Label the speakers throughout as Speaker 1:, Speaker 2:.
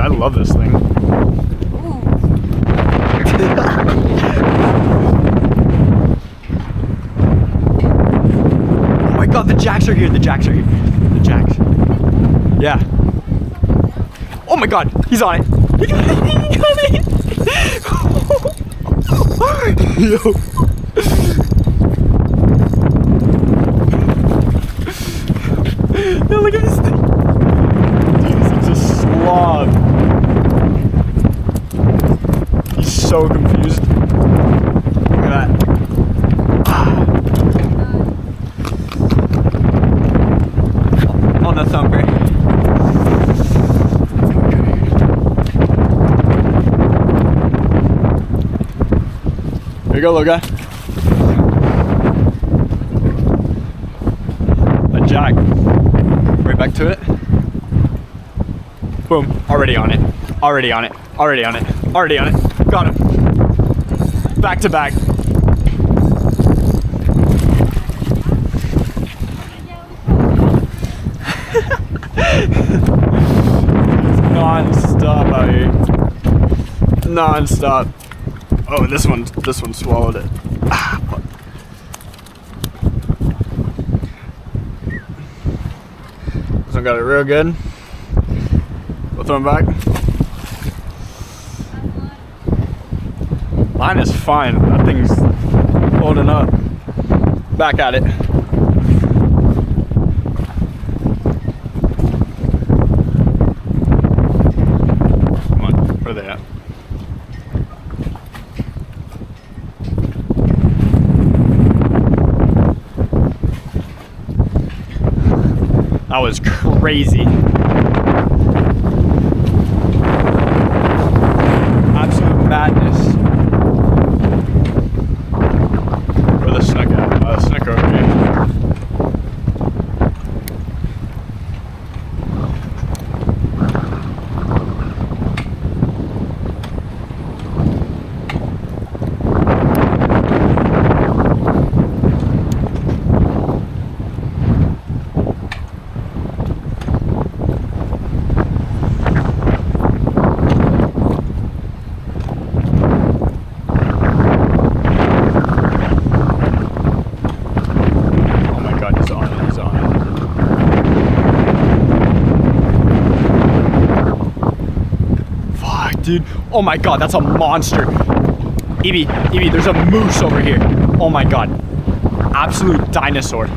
Speaker 1: I love this thing. Oh my god, the jacks are here. The jacks are here. The jacks. Yeah. Oh my god, he's on it. He got it. He got it. Yo. Yo, look at this thing. It's a slob. He's so confused. Look at that. On the thumper. Here you go, little guy. A jack. Right back to it. Boom. Already on it. Already on it. Already on it. Already on it. Got him. Back to back. Non-stop out here. Non-stop. Oh, this one swallowed it. Ah, fuck. This one got it real good. We'll throw him back. Line is fine. That thing's holding up. Back at it. Come on, where are they at? That was crazy. Absolute madness. Where the snook at? Oh, the snook over here. Dude, oh my god, that's a monster. Evie, there's a moose over here. Oh my god. Absolute dinosaur.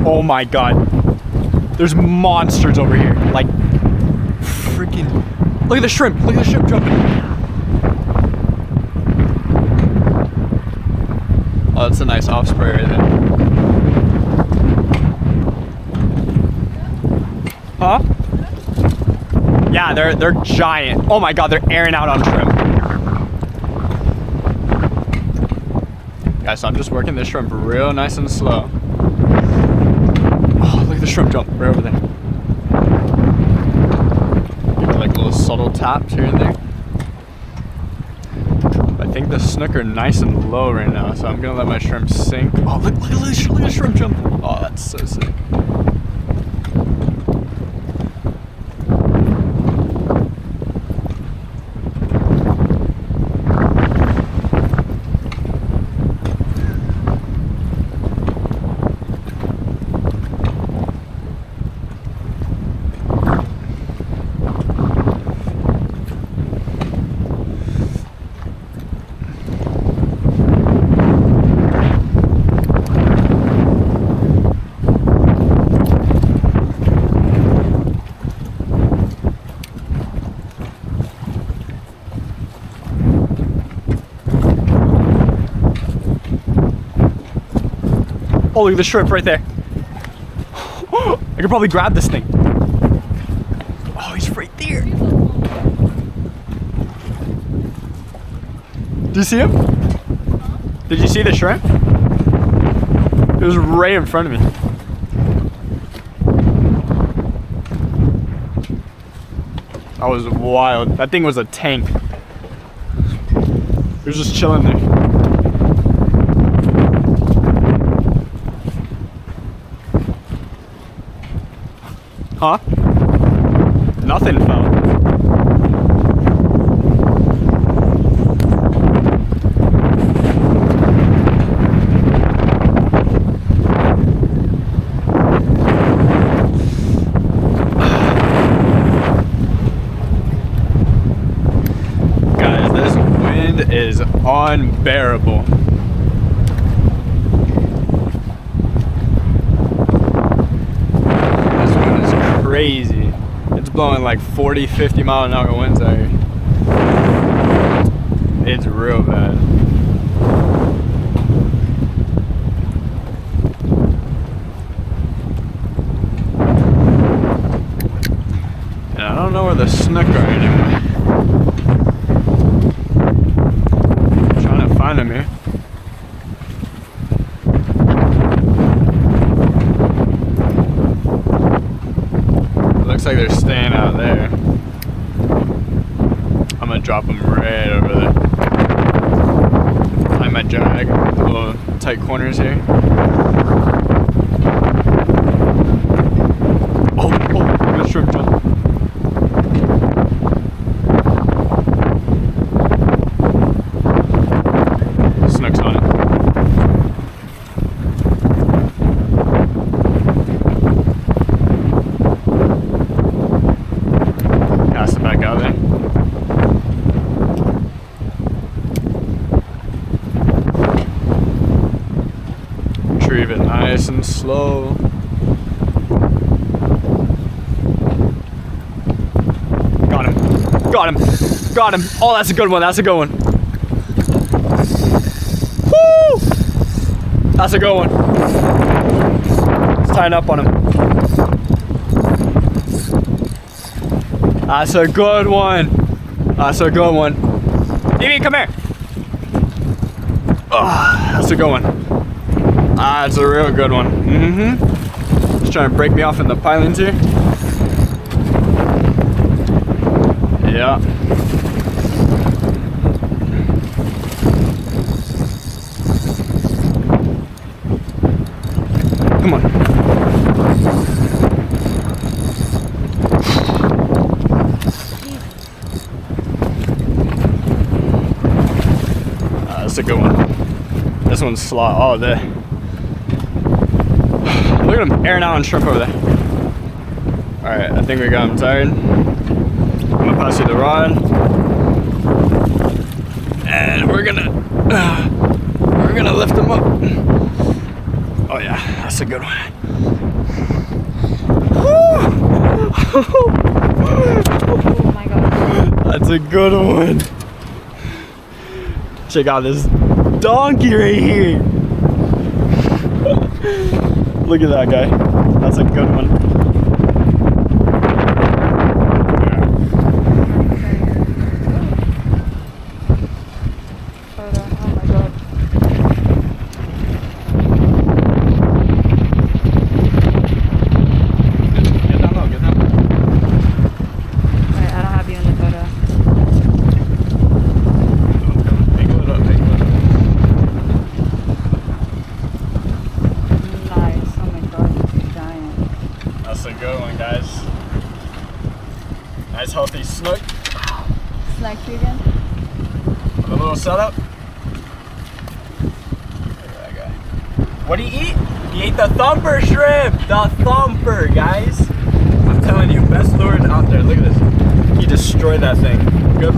Speaker 1: Oh my god. There's monsters over here. Like, freaking. Look at the shrimp. Look at the shrimp jumping. Oh, that's a nice off spray right there. Huh? Yeah, they're giant. Oh my god, they're airing out on shrimp. Guys, so I'm just working this shrimp real nice and slow. Oh, look at the shrimp jump right over there. Give it like little subtle taps here and there. I think the snook are nice and low right now, so I'm gonna let my shrimp sink. Oh, look at the shrimp jump. Oh, that's so sick. Oh, look at the shrimp right there. I could probably grab this thing. Oh, he's right there. Do you see him? Did you see the shrimp? It was right in front of me. That was wild. That thing was a tank. It was just chilling there. Huh? Nothing fell. Guys, this wind is unbearable. Crazy. It's blowing like 40, 50 mile an hour winds out here. It's real bad. And I don't know where the snook are anymore. I'm trying to find them here. Looks like they're staying out there. I'm gonna drop them right over there. I might drag little tight corners here. Oh, good shrimp jump. Snook's on it. Back out there. Retrieve it nice and slow. Got him. Got him. Got him. Oh, that's a good one. That's a good one. Woo! That's a good one. Let's tie it up on him. That's a good one. That's a good one. Evie, come here. Oh, that's a good one. That's a real good one. Mm-hmm. Just trying to break me off in the pilings here. Yeah. Come on. That's a good one. This one's slot. Oh, there. Look at him airing out on shrimp over there. Alright, I think we got him tired. I'm gonna pass you the rod. And we're gonna lift him up. Oh yeah, that's a good one.
Speaker 2: Oh my god.
Speaker 1: That's a good one. Check out this donkey right here. Look at that guy. That's a good one.
Speaker 2: Oh my god.
Speaker 1: Get down low, get down low.
Speaker 2: Wait, I don't have you in the photo.
Speaker 1: Angle it up, angle it up.
Speaker 2: Nice. Oh my god, this is giant.
Speaker 1: That's a good one, guys. Nice healthy snook.
Speaker 2: Snack you again?
Speaker 1: With a little setup. Look at that guy. What did he eat? He ate the thumper shrimp! The thumper, guys! I'm telling you, best lures out there. Look at this. He destroyed that thing. Good,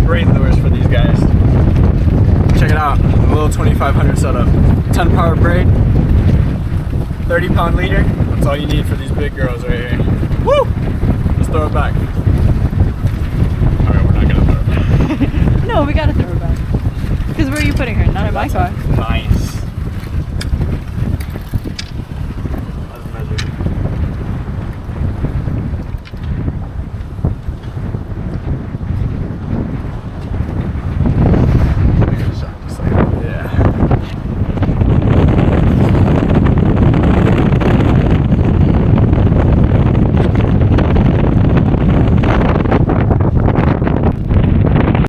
Speaker 1: great lures for these guys. Check it out. A little 2500 setup. 10 power braid. 30-pound leader. That's all you need for these big girls right here. Woo! Let's throw it back. Alright, we're not gonna throw it back.
Speaker 2: No, we gotta throw her back. Because where are you putting her? Not in my car.
Speaker 1: Nice.